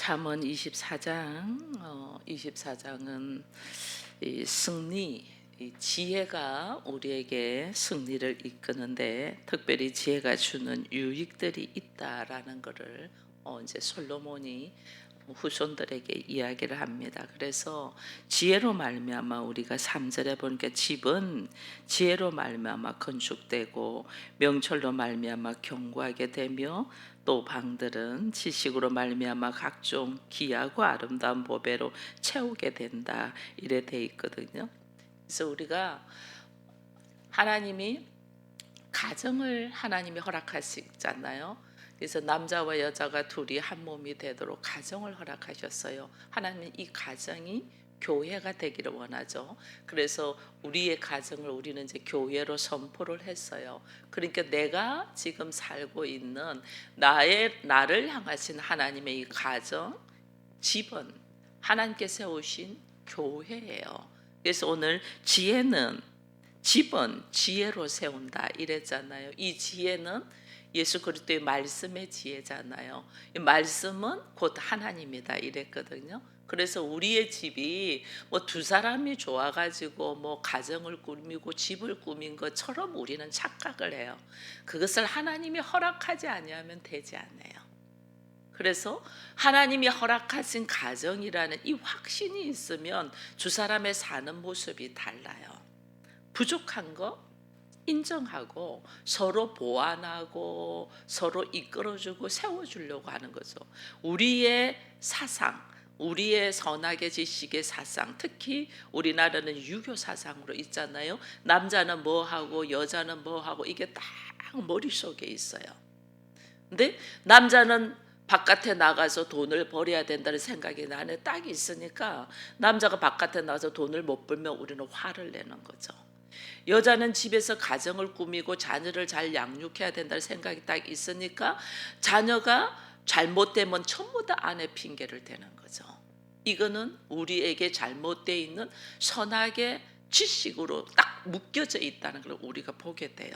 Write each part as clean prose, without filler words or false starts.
잠언 24장 24장은 이 승리, 이 지혜가 우리에게 승리를 이끄는데 특별히 지혜가 주는 유익들이 있다라는 것을 이제 솔로몬이 후손들에게 이야기를 합니다. 그래서 지혜로 말미암아 우리가 3절에 보니까 집은 지혜로 말미암아 건축되고 명철로 말미암아 견고하게 되며 또 방들은 지식으로 말미암아 각종 귀하고 아름다운 보배로 채우게 된다, 이래 돼 있거든요. 그래서 우리가 하나님이 가정을 하나님이 허락하시잖아요. 그래서 남자와 여자가 둘이 한 몸이 되도록 가정을 허락하셨어요. 하나님은 이 가정이 교회가 되기를 원하죠. 그래서 우리의 가정을 우리는 이제 교회로 선포를 했어요. 그러니까 내가 지금 살고 있는 나를 향하신 하나님의 이 가정, 집은 하나님께 세우신 교회예요. 그래서 오늘 지혜는 집은 지혜로 세운다 이랬잖아요. 이 지혜는 예수 그리스도의 말씀의 지혜잖아요. 이 말씀은 곧 하나님이다 이랬거든요. 그래서 우리의 집이 뭐 두 사람이 좋아가지고 뭐 가정을 꾸미고 집을 꾸민 것처럼 우리는 착각을 해요. 그것을 하나님이 허락하지 아니하면 되지 않아요. 그래서 하나님이 허락하신 가정이라는 이 확신이 있으면 두 사람의 사는 모습이 달라요. 부족한 거 인정하고 서로 보완하고 서로 이끌어주고 세워주려고 하는 거죠. 우리의 사상, 우리의 선악의 지식의 사상, 특히 우리나라는 유교 사상으로 있잖아요. 남자는 뭐하고 여자는 뭐하고 이게 딱 머릿속에 있어요. 근데 남자는 바깥에 나가서 돈을 벌어야 된다는 생각이 내 안에 딱 있으니까 남자가 바깥에 나가서 돈을 못 벌면 우리는 화를 내는 거죠. 여자는 집에서 가정을 꾸미고 자녀를 잘 양육해야 된다는 생각이 딱 있으니까 자녀가 잘못되면 전부 다 아내 핑계를 대는 거죠. 이거는 우리에게 잘못되어 있는 선악의 지식으로 딱 묶여져 있다는 걸 우리가 보게 돼요.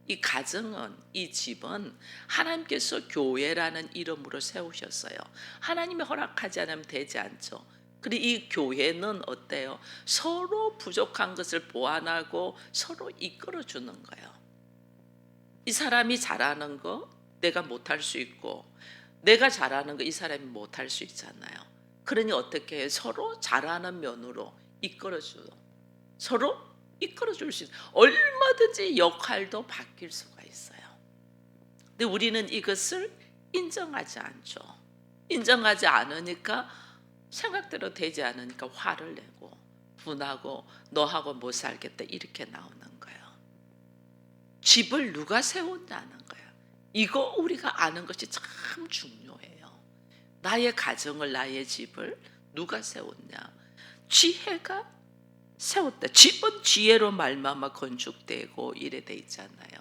이 가정은, 이 집은 하나님께서 교회라는 이름으로 세우셨어요. 하나님이 허락하지 않으면 되지 않죠. 그리고 이 교회는 어때요? 서로 부족한 것을 보완하고 서로 이끌어주는 거예요. 이 사람이 잘하는 거 내가 못할 수 있고 내가 잘하는 거 이 사람이 못할 수 있잖아요. 그러니 어떻게 해요? 서로 잘하는 면으로 서로 이끌어줄 수 있어요. 얼마든지 역할도 바뀔 수가 있어요. 근데 우리는 이것을 인정하지 않죠. 인정하지 않으니까 생각대로 되지 않으니까 화를 내고 분하고 너하고 못 살겠다 이렇게 나오는 거예요. 집을 누가 세웠냐는 거예요. 이거 우리가 아는 것이 참 중요해요. 나의 가정을, 나의 집을 누가 세웠냐? 지혜가 세웠다. 집은 지혜로 말미암아 건축되고 이래 돼 있잖아요.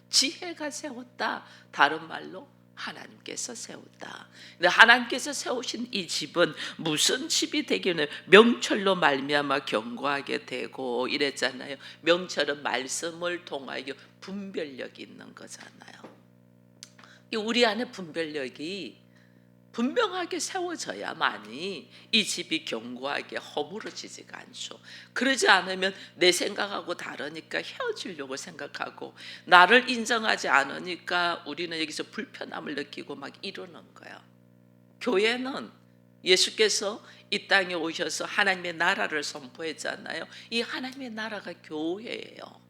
지혜가 세웠다. 다른 말로 하나님께서 세웠다. 근데 하나님께서 세우신 이 집은 무슨 집이 되기는 명철로 말미암아 견고하게 되고 이랬잖아요. 명철은 말씀을 통하여 분별력이 있는 거잖아요. 우리 안에 분별력이 분명하게 세워져야만이 이 집이 견고하게 허물어지지가 않죠. 그러지 않으면 내 생각하고 다르니까 헤어지려고 생각하고 나를 인정하지 않으니까 우리는 여기서 불편함을 느끼고 막 이러는 거예요. 교회는 예수께서 이 땅에 오셔서 하나님의 나라를 선포했잖아요. 이 하나님의 나라가 교회예요.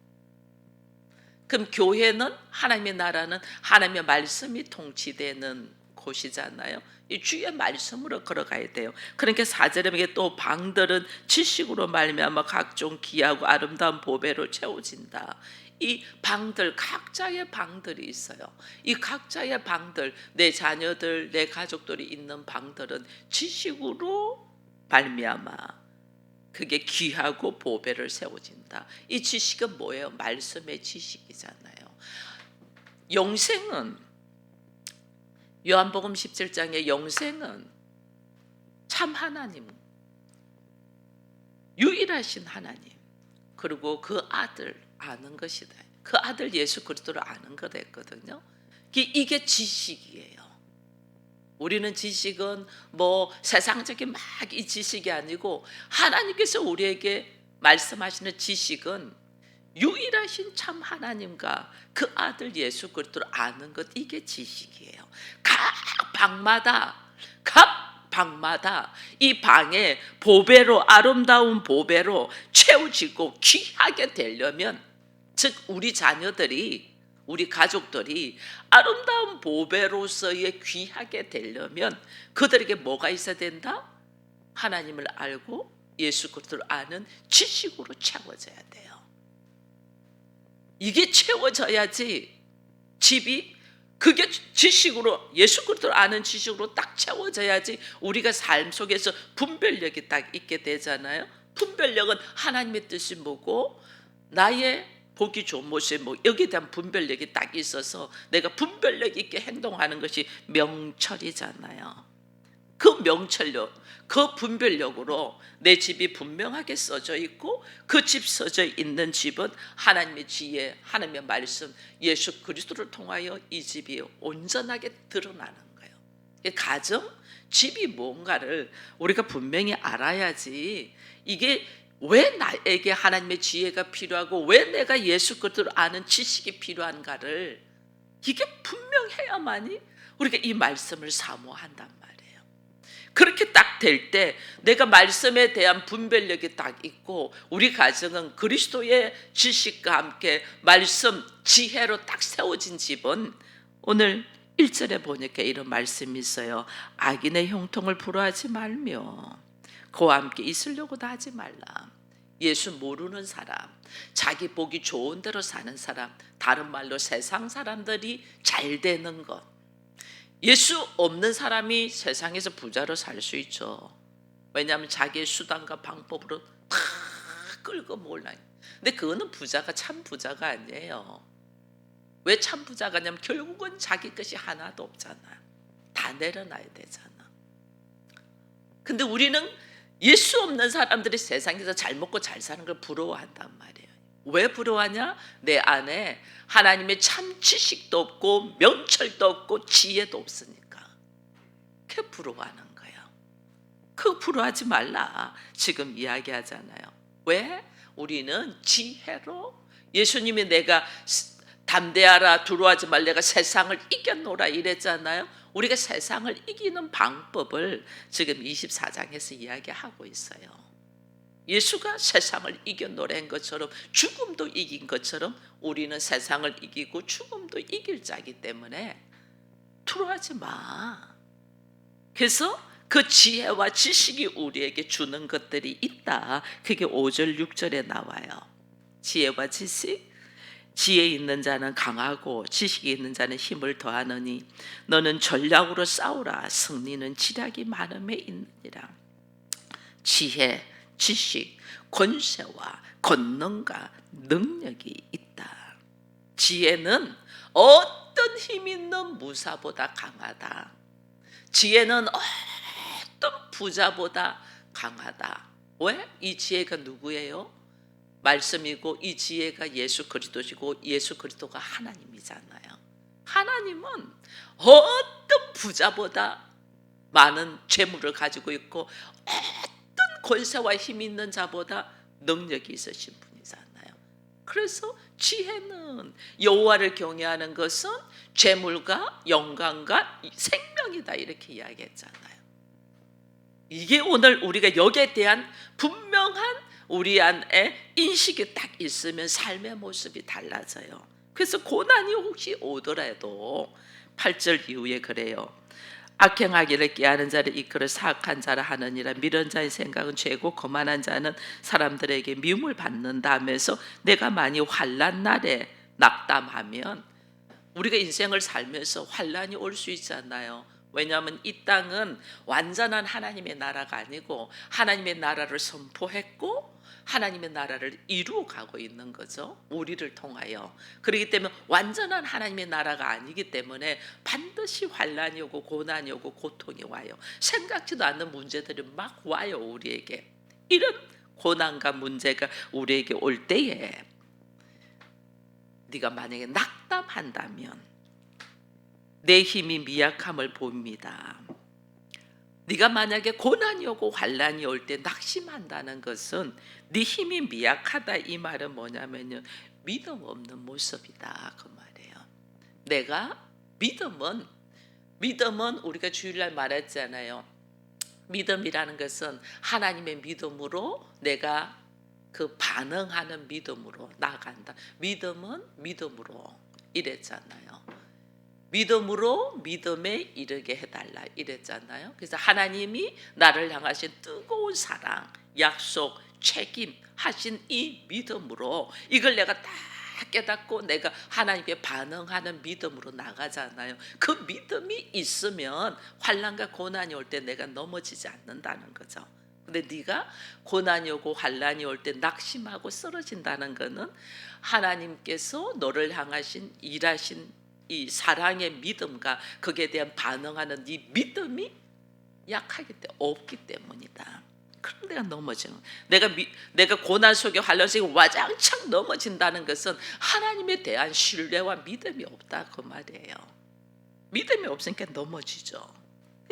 그럼 교회는, 하나님의 나라는 하나님의 말씀이 통치되는 곳이잖아요. 이 주의 말씀으로 걸어가야 돼요. 그러니까 4절에 또 방들은 지식으로 말미암아 각종 귀하고 아름다운 보배로 채워진다. 이 방들, 각자의 방들이 있어요. 이 각자의 방들, 내 자녀들, 내 가족들이 있는 방들은 지식으로 말미암아 그게 귀하고 보배를 세워진다. 이 지식은 뭐예요? 말씀의 지식이잖아요. 영생은, 요한복음 17장의 영생은 참 하나님, 유일하신 하나님, 그리고 그 아들 아는 것이다. 그 아들 예수 그리스도를 아는 거랬거든요. 이게 지식이에요. 우리는 지식은 뭐 세상적인 막 이 지식이 아니고 하나님께서 우리에게 말씀하시는 지식은 유일하신 참 하나님과 그 아들 예수 그리스도를 아는 것, 이게 지식이에요. 각 방마다 이 방에 보배로, 아름다운 보배로 채워지고 귀하게 되려면, 즉 우리 자녀들이, 우리 가족들이 아름다운 보배로서의 귀하게 되려면 그들에게 뭐가 있어야 된다? 하나님을 알고 예수 그리스도를 아는 지식으로 채워져야 돼요. 이게 채워져야지 집이, 그게 지식으로, 예수 그리스도를 아는 지식으로 딱 채워져야지 우리가 삶 속에서 분별력이 딱 있게 되잖아요. 분별력은 하나님의 뜻이 뭐고 나의 보기 좋은 모습, 뭐 여기에 대한 분별력이 딱 있어서 내가 분별력 있게 행동하는 것이 명철이잖아요. 그 명철력, 그 분별력으로 내 집이 분명하게 써져 있고, 그 집 써져 있는 집은 하나님의 지혜, 하나님의 말씀, 예수 그리스도를 통하여 이 집이 온전하게 드러나는 거예요. 가정, 집이 뭔가를 우리가 분명히 알아야지, 이게 왜 나에게 하나님의 지혜가 필요하고 왜 내가 예수 그리스도를 아는 지식이 필요한가를, 이게 분명해야만이 우리가 이 말씀을 사모한단 말이에요. 그렇게 딱 될 때 내가 말씀에 대한 분별력이 딱 있고, 우리 가정은 그리스도의 지식과 함께 말씀, 지혜로 딱 세워진 집은, 오늘 1절에 보니까 이런 말씀이 있어요. 악인의 형통을 부러워하지 말며 그와 함께 있으려고도 하지 말라. 예수 모르는 사람, 자기 보기 좋은 대로 사는 사람, 다른 말로 세상 사람들이 잘 되는 것, 예수 없는 사람이 세상에서 부자로 살 수 있죠. 왜냐하면 자기의 수단과 방법으로 다 끌고 몰라요. 근데 그거는 부자가 참 부자가 아니에요. 왜 참 부자가 아니냐면 결국은 자기 것이 하나도 없잖아. 다 내려놔야 되잖아. 근데 우리는 예수 없는 사람들이 세상에서 잘 먹고 잘 사는 걸 부러워한단 말이에요. 왜 부러워하냐? 내 안에 하나님의 참 지식도 없고 명철도 없고 지혜도 없으니까 그게 부러워하는 거예요. 그거 부러워하지 말라 지금 이야기하잖아요. 왜? 우리는 지혜로, 예수님이 내가 담대하라 두려워하지 말 내가 세상을 이겨노라 이랬잖아요. 우리가 세상을 이기는 방법을 지금 24장에서 이야기하고 있어요. 예수가 세상을 이겨노란 것처럼, 죽음도 이긴 것처럼 우리는 세상을 이기고 죽음도 이길 자이기 때문에 두려워하지 마. 그래서 그 지혜와 지식이 우리에게 주는 것들이 있다. 그게 5절 6절에 나와요. 지혜와 지식, 지혜 있는 자는 강하고 지식이 있는 자는 힘을 더하느니 너는 전략으로 싸우라. 승리는 지략이 많음에 있느니라. 지혜, 지식, 권세와 권능과 능력이 있다. 지혜는 어떤 힘 있는 무사보다 강하다. 지혜는 어떤 부자보다 강하다. 왜? 이 지혜가 누구예요? 말씀이고 이 지혜가 예수 그리스도시고 예수 그리스도가 하나님이잖아요. 하나님은 어떤 부자보다 많은 재물을 가지고 있고 어떤 권세와 힘 있는 자보다 능력이 있으신 분이잖아요. 그래서 지혜는 여호와를 경외하는 것은 재물과 영광과 생명이다 이렇게 이야기했잖아요. 이게 오늘 우리가 여기에 대한 분명한 우리 안에 인식이 딱 있으면 삶의 모습이 달라져요. 그래서 고난이 혹시 오더라도 8절 이후에 그래요. 악행하기를 꾀하는 자를 이끌어 사악한 자라 하느니라. 미련 자의 생각은 죄고 거만한 자는 사람들에게 미움을 받는다 하면서 내가 많이 환난 날에 낙담하면, 우리가 인생을 살면서 환난이 올 수 있잖아요. 왜냐하면 이 땅은 완전한 하나님의 나라가 아니고 하나님의 나라를 선포했고 하나님의 나라를 이루어가고 있는 거죠. 우리를 통하여. 그렇기 때문에 완전한 하나님의 나라가 아니기 때문에 반드시 환난이 오고 고난이 오고 고통이 와요. 생각지도 않는 문제들이 막 와요. 우리에게. 이런 고난과 문제가 우리에게 올 때에 네가 만약에 낙담한다면 내 힘이 미약함을 봅니다. 네가 만약에 고난이 오고 환난이 올 때 낙심한다는 것은 네 힘이 미약하다, 이 말은 뭐냐면요, 믿음 없는 모습이다 그 말이에요. 내가 믿음은 우리가 주일날 말했잖아요. 믿음이라는 것은 하나님의 믿음으로 내가 그 반응하는 믿음으로 나간다. 믿음은 믿음으로 이랬잖아요. 믿음으로 믿음에 이르게 해달라 이랬잖아요. 그래서 하나님이 나를 향하신 뜨거운 사랑, 약속, 책임 하신 이 믿음으로 이걸 내가 다 깨닫고 내가 하나님께 반응하는 믿음으로 나가잖아요. 그 믿음이 있으면 환난과 고난이 올 때 내가 넘어지지 않는다는 거죠. 근데 네가 고난이 오고 환난이 올 때 낙심하고 쓰러진다는 거는 하나님께서 너를 향하신 일하신 이 사랑의 믿음과 거기에 대한 반응하는 이 믿음이 약하기 때문에 없기 때문이다. 그럼 내가 넘어지는, 내가 고난 속에 환난 속에 와장창 넘어진다는 것은 하나님에 대한 신뢰와 믿음이 없다 그 말이에요. 믿음이 없으니까 넘어지죠.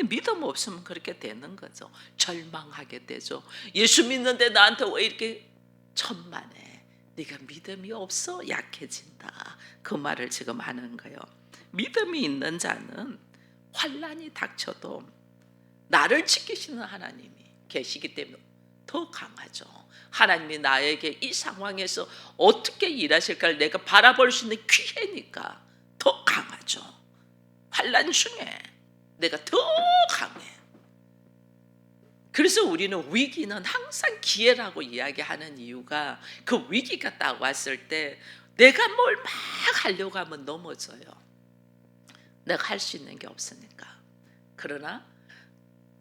믿음 없으면 그렇게 되는 거죠. 절망하게 되죠. 예수 믿는데 나한테 왜 이렇게 천만에, 네가 믿음이 없어 약해진다 그 말을 지금 하는 거예요. 믿음이 있는 자는 환난이 닥쳐도 나를 지키시는 하나님이 계시기 때문에 더 강하죠. 하나님이 나에게 이 상황에서 어떻게 일하실까를 내가 바라볼 수 있는 기회니까 더 강하죠. 환난 중에 내가 더 강해. 그래서 우리는 위기는 항상 기회라고 이야기하는 이유가 그 위기가 딱 왔을 때 내가 뭘 막 하려고 하면 넘어져요. 내가 할 수 있는 게 없으니까. 그러나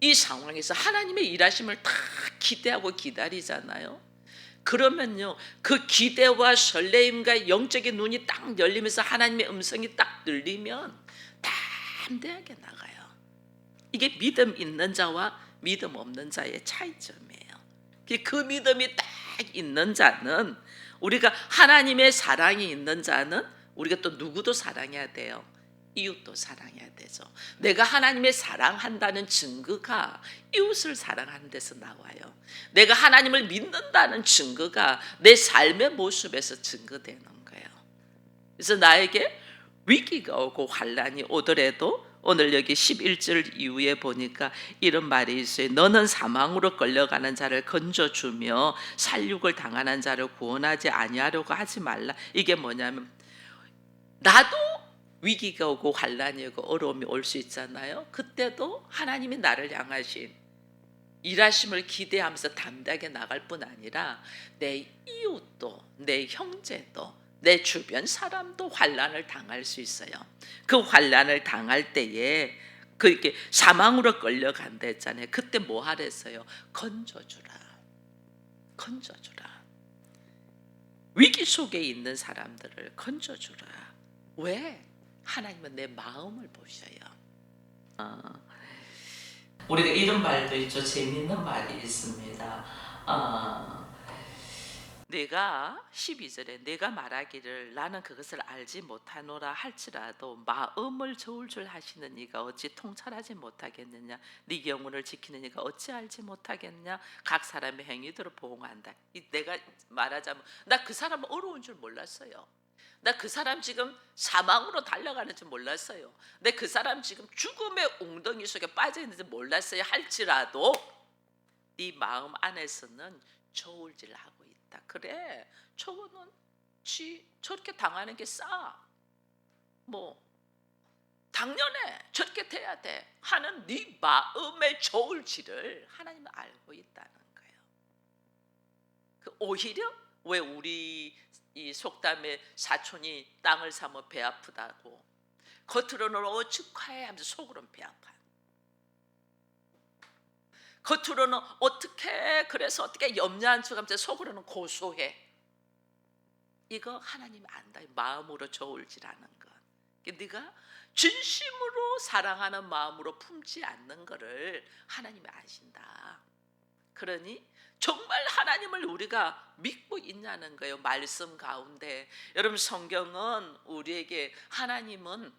이 상황에서 하나님의 일하심을 다 기대하고 기다리잖아요. 그러면요, 그 기대와 설레임과 영적인 눈이 딱 열리면서 하나님의 음성이 딱 들리면 담대하게 나가요. 이게 믿음 있는 자와 믿음 없는 자의 차이점이에요. 그 믿음이 딱 있는 자는, 우리가 하나님의 사랑이 있는 자는 우리가 또 누구도 사랑해야 돼요. 이웃도 사랑해야 되죠. 내가 하나님의 사랑한다는 증거가 이웃을 사랑하는 데서 나와요. 내가 하나님을 믿는다는 증거가 내 삶의 모습에서 증거되는 거예요. 그래서 나에게 위기가 오고 환난이 오더라도 오늘 여기 11절 이후에 보니까 이런 말이 있어요. 너는 사망으로 끌려가는 자를 건져주며 살육을 당하는 자를 구원하지 아니하려고 하지 말라. 이게 뭐냐면, 나도 위기가 오고 환난이 오고 어려움이 올 수 있잖아요. 그때도 하나님이 나를 향하신 일하심을 기대하면서 담대하게 나갈 뿐 아니라 내 이웃도, 내 형제도, 내 주변 사람도 환난을 당할 수 있어요. 그 환난을 당할 때에 그렇게 사망으로 끌려간다 했잖아요. 그때 뭐 하랬어요? 건져주라. 건져주라. 위기 속에 있는 사람들을 건져주라. 왜? 하나님은 내 마음을 보셔요. 우리가 이런 말도 있죠. 재미있는 말이 있습니다. 내가 12절에 내가 말하기를 나는 그것을 알지 못하노라 할지라도 마음을 저울 줄 하시는 이가 어찌 통찰하지 못하겠느냐. 네 영혼을 지키는 이가 어찌 알지 못하겠냐. 각 사람의 행위대로 보응한다. 내가 말하자면 나 그 사람 어려운 줄 몰랐어요. 나 그 사람 지금 사망으로 달려가는 줄 몰랐어요. 내 그 사람 지금 죽음의 웅덩이 속에 빠져 있는지 몰랐어요. 할지라도 네 마음 안에서는 저울질하고 있다. 그래, 저거는 저렇게 당하는 게 싸. 뭐 당연해, 저렇게 돼야 돼 하는 네 마음의 저울질을 하나님은 알고 있다는 거예요. 오히려 왜 우리 이 속담에 사촌이 땅을 사면 배 아프다고, 겉으로는 축하해 하면서 속으로는 배 아파. 겉으로는 어떻게 그래서 어떻게 염려한 척하면서 속으로는 고소해. 이거 하나님이 안다. 마음으로 저울질하는 것. 네가 진심으로 사랑하는 마음으로 품지 않는 것을 하나님이 아신다. 그러니 정말 하나님을 우리가 믿고 있냐는 거예요. 말씀 가운데 여러분, 성경은 우리에게 하나님은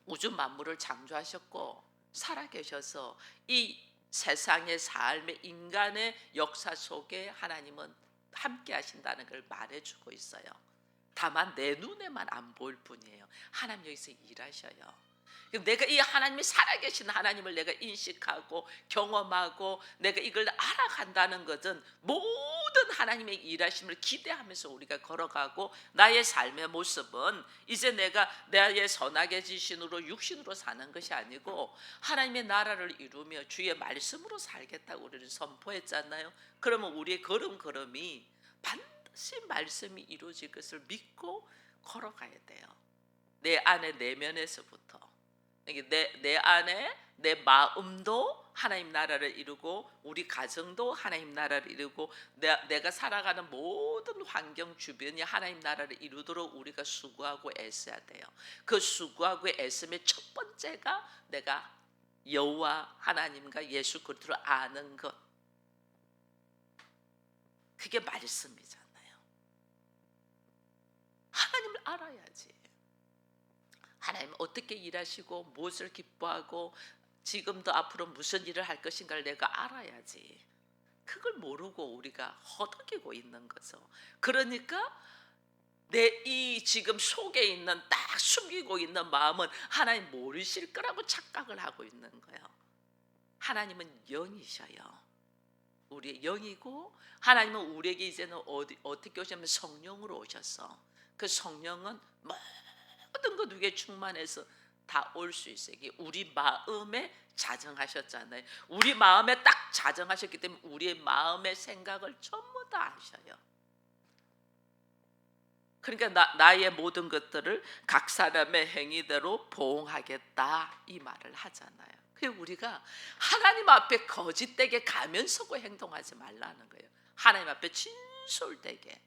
우주 만물을 창조하셨고 살아계셔서 이 세상의 삶의 인간의 역사 속에 하나님은 함께 하신다는 걸 말해주고 있어요. 다만 내 눈에만 안 보일 뿐이에요. 하나님 여기서 일하셔요. 내가 이 하나님이 살아계신 하나님을 내가 인식하고 경험하고 내가 이걸 알아간다는 것은 모든 하나님의 일하심을 기대하면서 우리가 걸어가고, 나의 삶의 모습은 이제 내가 나의 선하게 지신으로 육신으로 사는 것이 아니고 하나님의 나라를 이루며 주의 말씀으로 살겠다고 우리를 선포했잖아요. 그러면 우리의 걸음걸음이 반드시 말씀이 이루어질 것을 믿고 걸어가야 돼요. 내 안에 내면에서부터. 내 안에 내 마음도 하나님 나라를 이루고 우리 가정도 하나님 나라를 이루고 내가 살아가는 모든 환경 주변이 하나님 나라를 이루도록 우리가 수고하고 애써야 돼요. 그 수고하고 애씀의 첫 번째가 내가 여호와 하나님과 예수 그리스도를 아는 것. 그게 말씀이잖아요. 하나님을 알아야지. 하나님 어떻게 일하시고 무엇을 기뻐하고 지금도 앞으로 무슨 일을 할 것인가를 내가 알아야지. 그걸 모르고 우리가 허덕이고 있는 거죠. 그러니까 내 이 지금 속에 있는 딱 숨기고 있는 마음은 하나님 모르실 거라고 착각을 하고 있는 거예요. 하나님은 영이셔요. 우리의 영이고 하나님은 우리에게 이제는 어떻게 오셨냐면 성령으로 오셨어. 그 성령은 모든 것 위에 충만해서 다 올 수 있어요. 이게 우리 마음에 자정하셨잖아요. 우리 마음에 딱 자정하셨기 때문에 우리의 마음의 생각을 전부 다 아셔요. 그러니까 나의 모든 것들을 각 사람의 행위대로 보응하겠다 이 말을 하잖아요. 그래서 우리가 하나님 앞에 거짓되게 가면 서고 행동하지 말라는 거예요. 하나님 앞에 진솔되게.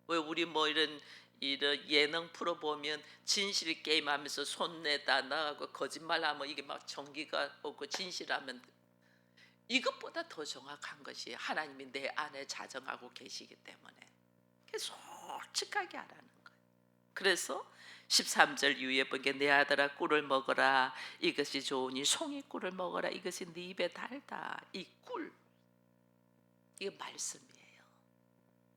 왜 우리 뭐 이런 예능 프로 보면 진실 게임 하면서 손 내다 나가고 거짓말하면 이게 막 정기가 오고 진실하면, 이것보다 더 정확한 것이 하나님이 내 안에 자정하고 계시기 때문에 솔직하게 하라는 거예요. 그래서 13절 이후에 보게 내 아들아 꿀을 먹어라 이것이 좋으니 송이 꿀을 먹어라 이것이 네 입에 달다. 이 꿀, 이게 말씀이에요.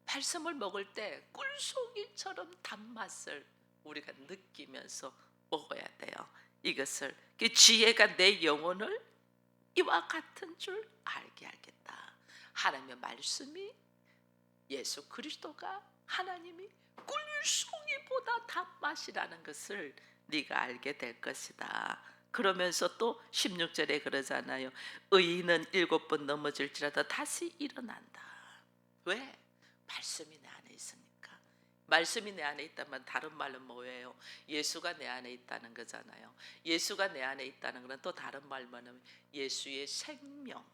말씀을 먹을 때 꿀송이처럼 단맛을 우리가 느끼면서 먹어야 돼요. 이것을 지혜가 내 영혼을 이와 같은 줄 알게 하겠다. 하나님의 말씀이, 예수 그리스도가 하나님이 꿀송이보다 단맛이라는 것을 네가 알게 될 것이다. 그러면서 또 16절에 그러잖아요. 의인은 7번 넘어질지라도 다시 일어난다. 왜? 말씀이 내 안에 있으니까. 말씀이 내 안에 있다면 다른 말로 뭐예요? 예수가 내 안에 있다는 거잖아요. 예수가 내 안에 있다는 것은 또 다른 말로는 예수의 생명,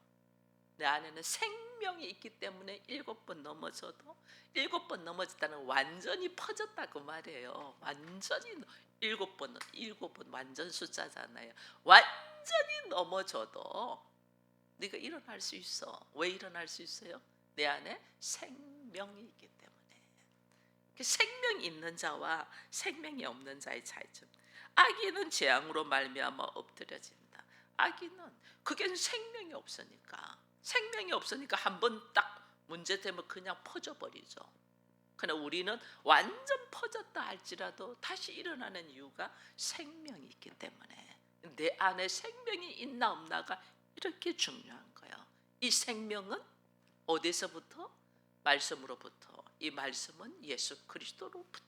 내 안에는 생명이 있기 때문에 7번 넘어져도 7번 넘어졌다는 완전히 퍼졌다 그 말이에요. 완전히 7번 완전 숫자잖아요. 완전히 넘어져도 네가 일어날 수 있어. 왜 일어날 수 있어요? 내 안에 생명이 있기 때문에. 생명이 있는 자와 생명이 없는 자의 차이점. 아기는 재앙으로 말미암아 엎드려진다. 아기는 그게 생명이 없으니까. 생명이 없으니까 한 번 딱 문제되면 그냥 퍼져버리죠. 그러나 우리는 완전 퍼졌다 할지라도 다시 일어나는 이유가 생명이 있기 때문에. 내 안에 생명이 있나 없나가 이렇게 중요한 거예요. 이 생명은 어디서부터? 말씀으로부터. 이 말씀은 예수 그리스도로부터.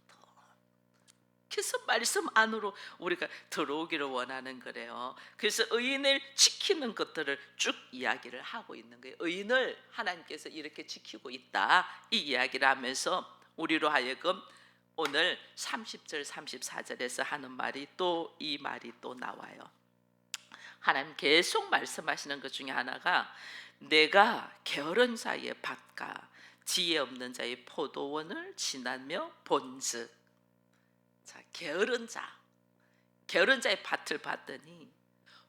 그래서 말씀 안으로 우리가 들어오기를 원하는 거래요. 그래서 의인을 지키는 것들을 쭉 이야기를 하고 있는 거예요. 의인을 하나님께서 이렇게 지키고 있다 이 이야기를 하면서 우리로 하여금 오늘 30절 34절에서 하는 말이 또 이 말이 또 나와요. 하나님 계속 말씀하시는 것 중에 하나가 내가 게으른 자의 밭과 지혜 없는 자의 포도원을 지나며 본즉. 자, 게으른 자의 밭을 봤더니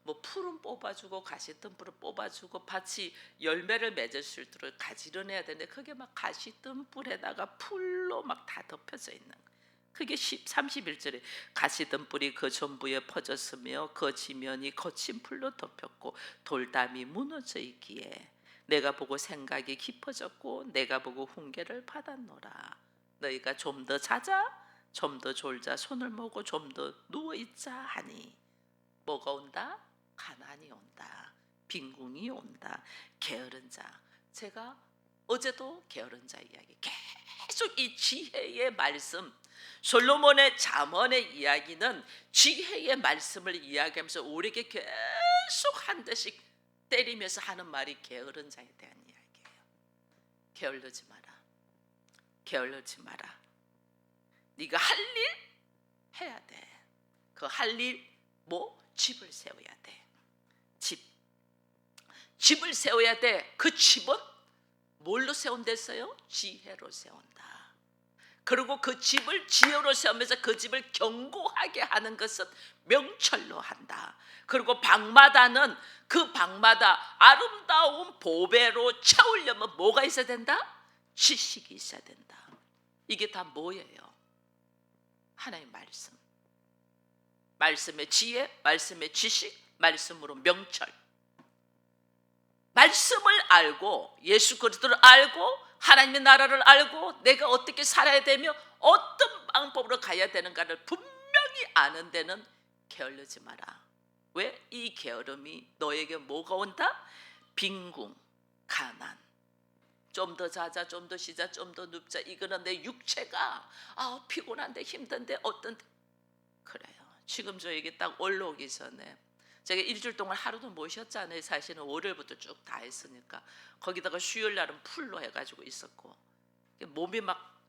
뭐 풀은 뽑아주고 가시덤불을 뽑아주고 밭이 열매를 맺을 수 있도록 가지런해야 되는데 그게 막 가시덤불에다가 풀로 막 다 덮여져 있는 거예요. 그게 31절에 가시던 뿔이 그 전부에 퍼졌으며 그 지면이 거친 풀로 덮였고 돌담이 무너져 있기에 내가 보고 생각이 깊어졌고 내가 보고 훈계를 받았노라. 너희가 좀 더 자자, 좀 더 졸자, 손을 모으고 좀 더 누워있자 하니 뭐가 온다? 가난이 온다, 빈궁이 온다, 게으른 자. 제가 어제도 게으른 자 이야기 계속 이 지혜의 말씀, 솔로몬의 잠언의 이야기는 지혜의 말씀을 이야기하면서 우리에게 계속 한 대씩 때리면서 하는 말이 게으른 자에 대한 이야기예요. 게을르지 마라. 게을르지 마라. 네가 할 일 해야 돼. 그 할 일 뭐? 집을 세워야 돼. 집을 세워야 돼. 그 집은 뭘로 세운댔어요? 지혜로 세운다. 그리고 그 집을 지혜로 세우면서 그 집을 견고하게 하는 것은 명철로 한다. 그리고 방마다는 그 방마다 아름다운 보배로 채우려면 뭐가 있어야 된다? 지식이 있어야 된다. 이게 다 뭐예요? 하나의 말씀. 말씀의 지혜, 말씀의 지식, 말씀으로 명철. 말씀을 알고 예수 그리스도를 알고 하나님의 나라를 알고 내가 어떻게 살아야 되며 어떤 방법으로 가야 되는가를 분명히 아는 데는 게을르지 마라. 왜? 이 게으름이 너에게 뭐가 온다? 빈궁, 가난. 좀 더 자자, 좀 더 쉬자, 좀 더 눕자. 이거는 내 육체가 피곤한데 힘든데 어떤 그래요. 지금 저에게 딱 올라오기 전에 제가 일주일 동안 하루도 못 쉬었잖아요. 사실은 월요일부터 쭉 다 했으니까. 거기다가 수요일 날은 풀로 해가지고 있었고 몸이 막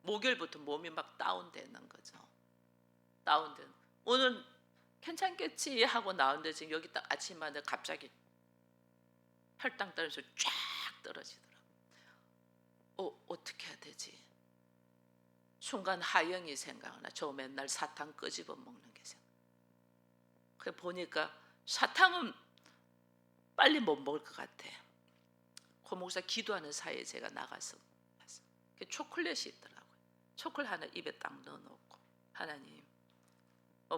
목요일부터 몸이 막 다운되는 거죠. 다운되는. 오늘 괜찮겠지 하고 나왔는데 지금 여기 딱 아침마다 갑자기 혈당 떨어져서 쫙 떨어지더라고요. 어떻게 해야 되지? 순간 하영이 생각나. 저 맨날 사탕 끄집어 먹는 게 생각. 그래 보니까 사탕은 빨리 못 먹을 것 같아. 고 목사 기도하는 사이에 제가 나가서 초콜릿이 있더라고요. 초콜릿 하나 입에 딱 넣어놓고 하나님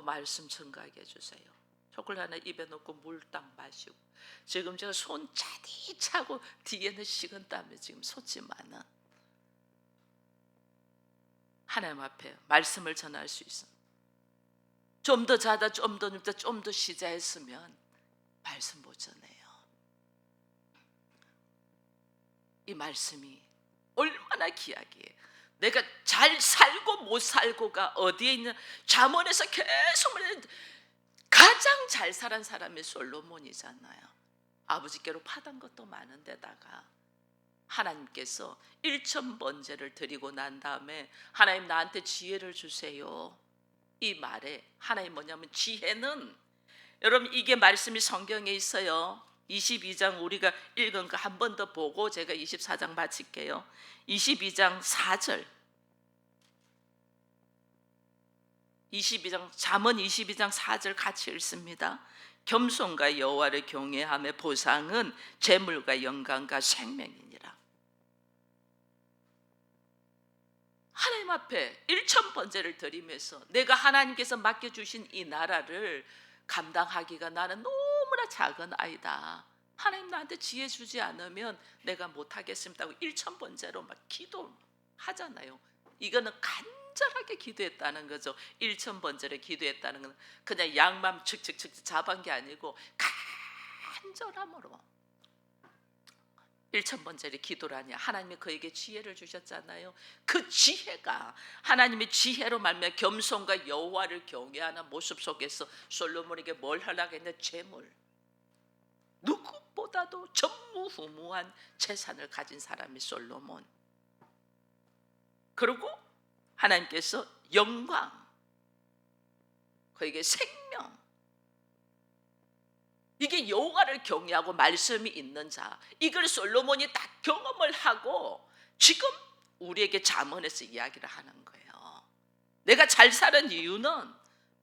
말씀 증가하게 해주세요. 초콜릿 하나 입에 넣고 물 딱 마시고 지금 제가 손 차디 차고 뒤에는 식은땀이 지금 솟지만은 하나님 앞에 말씀을 전할 수 있어. 좀 더 자다, 좀 더 눕다, 좀 더 쉬자 했으면 말씀 못 전해요. 이 말씀이 얼마나 귀하기에 내가 잘 살고 못 살고가 어디에 있는 잠언에서 계속 말하는 가장 잘 살은 사람이 솔로몬이잖아요. 아버지께로 받은 것도 많은데다가 하나님께서 1,000번제를 드리고 난 다음에 하나님 나한테 지혜를 주세요. 이 말에 하나님 뭐냐면 지혜는 여러분 이게 말씀이 성경에 있어요. 22장 우리가 읽은 거 한 번 더 보고 제가 24장 마칠게요. 22장 4절 22장 잠언 22장 4절 같이 읽습니다. 겸손과 여호와를 경외함의 보상은 재물과 영광과 생명이니라. 하나님 앞에 1,000번제를 드리면서 내가 하나님께서 맡겨주신 이 나라를 감당하기가 나는 너무나 작은 아이다. 하나님 나한테 지혜 주지 않으면 내가 못하겠습니다 하고 1,000번제로 막 기도하잖아요. 이거는 간절하게 기도했다는 거죠. 1,000번제를 기도했다는 건 그냥 양맘 측측측 잡은 게 아니고 간절함으로 1,000번제를 기도라니 하나님이 그에게 지혜를 주셨잖아요. 그 지혜가 하나님의 지혜로 말미암아 겸손과 여호와를 경외하는 모습 속에서 솔로몬에게 뭘 하려고 했냐? 재물. 누구보다도 전무후무한 재산을 가진 사람이 솔로몬. 그리고 하나님께서 영광, 그에게 생명, 이게 여호와를 경외하고 말씀이 있는 자, 이걸 솔로몬이 다 경험을 하고 지금 우리에게 잠언에서 이야기를 하는 거예요. 내가 잘 사는 이유는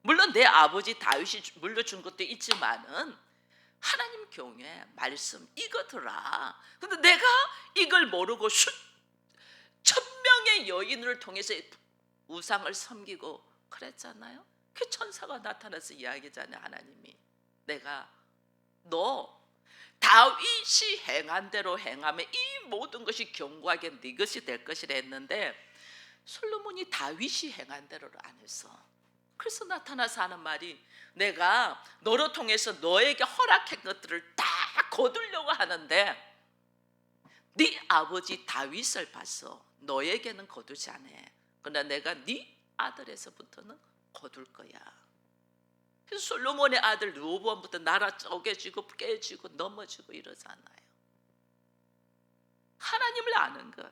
물론 내 아버지 다윗이 물려준 것도 있지만은 하나님 경외, 말씀 이거더라. 근데 내가 이걸 모르고 1,000명의 여인을 통해서 우상을 섬기고 그랬잖아요. 그 천사가 나타나서 이야기잖아요. 하나님이 내가 너 다윗이 행한 대로 행하면 이 모든 것이 견고하게 네 것이 될 것이라 했는데 솔로몬이 다윗이 행한 대로를 안 했어. 그래서 나타나서 하는 말이 내가 너로 통해서 너에게 허락한 것들을 다 거두려고 하는데 네 아버지 다윗을 봤어. 너에게는 거두지 않아. 그러나 내가 네 아들에서부터는 거둘 거야. 그래서 솔로몬의 아들 르호보암부터 나라 쪼개지고 깨지고 넘어지고 이러잖아요. 하나님을 아는 것,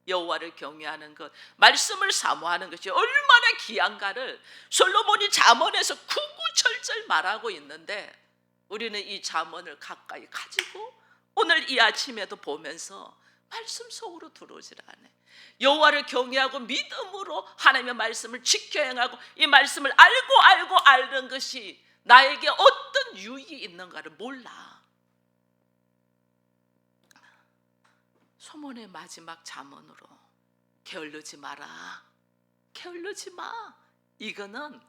여호와를 경외하는 것, 말씀을 사모하는 것이 얼마나 귀한가를 솔로몬이 잠언에서 구구절절 말하고 있는데 우리는 이 잠언을 가까이 가지고 오늘 이 아침에도 보면서 말씀 속으로 들어오질 않아요. 여호와를 경외하고 믿음으로 하나님의 말씀을 지켜 행하고 이 말씀을 알고 아는 것이 나에게 어떤 유익이 있는가를 몰라. 소몬의 마지막 잠언으로 게을르지 마라. 게을르지 마. 이거는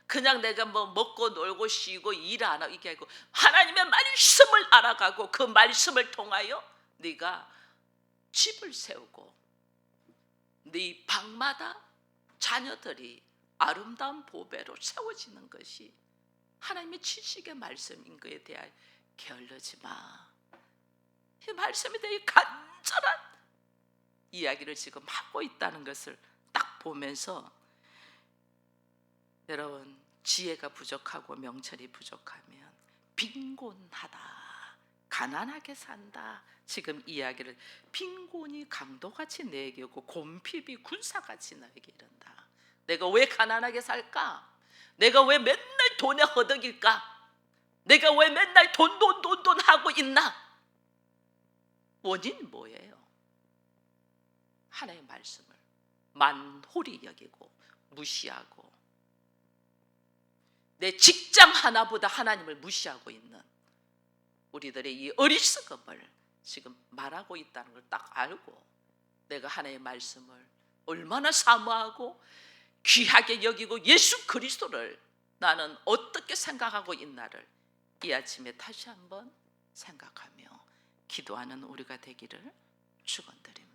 그냥 내가 뭐 먹고 놀고 쉬고 일 안 하고 이게 아니고 하나님의 말씀을 알아가고 그 말씀을 통하여 네가 집을 세우고 네 방마다 자녀들이 아름다운 보배로 세워지는 것이 하나님의 지식의 말씀인 것에 대하여 게을르지 마. 이 말씀에 대해 간절한 이야기를 지금 하고 있다는 것을 딱 보면서 여러분 지혜가 부족하고 명철이 부족하면 빈곤하다, 가난하게 산다. 지금 이야기를 빈곤이 강도같이 내게 오고 곰핍이 군사같이 나에게 이른다. 내가 왜 가난하게 살까? 내가 왜 맨날 돈에 허덕일까? 내가 왜 맨날 돈 하고 있나? 원인이 뭐예요? 하나님의 말씀을 만홀히 여기고 무시하고 내 직장 하나보다 하나님을 무시하고 있는 우리들의 이 어리석음을 지금 말하고 있다는 걸 딱 알고 내가 하나님의 말씀을 얼마나 사모하고 귀하게 여기고 예수 그리스도를 나는 어떻게 생각하고 있나를 이 아침에 다시 한번 생각하며 기도하는 우리가 되기를 축원드립니다.